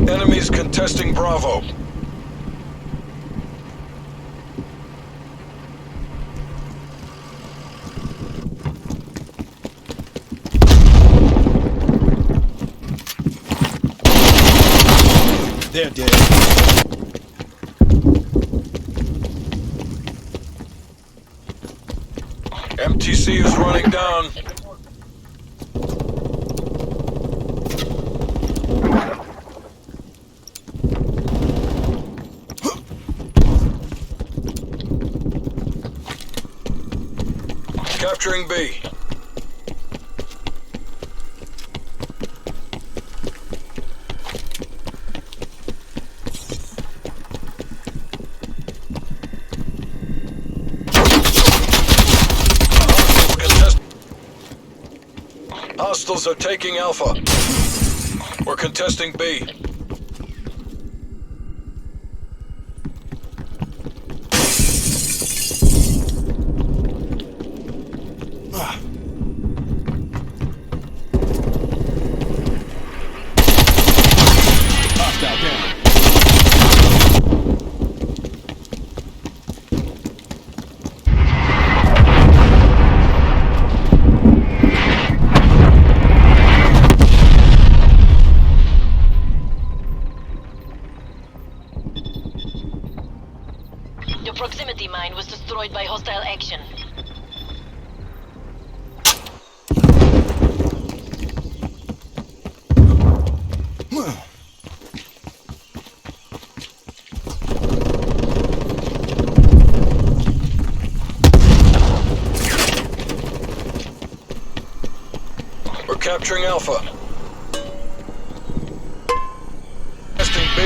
Enemies contesting Bravo. They're dead. MTC is running down. Capturing B. Hostiles are taking Alpha. We're contesting B. Hostile down. Your proximity mine was destroyed by hostile action. We're capturing Alpha. Testing B.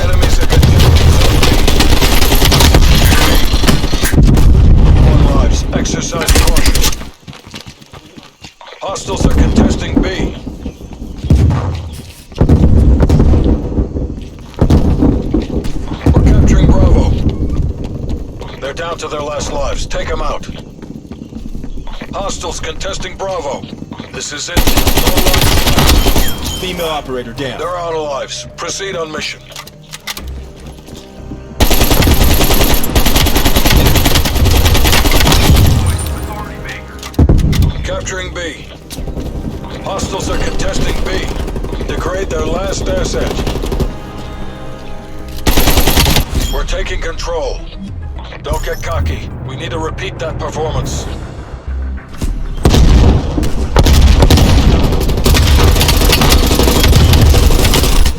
Enemies are contesting Zone B. 1 lives. Exercise caution. Hostiles are contesting B. They're down to their last lives. Take them out. Hostiles contesting Bravo. This is it. No lives. Female operator down. They're out of lives. Proceed on mission. Capturing B. Hostiles are contesting B. Degrade their last asset. We're taking control. Don't get cocky. We need to repeat that performance.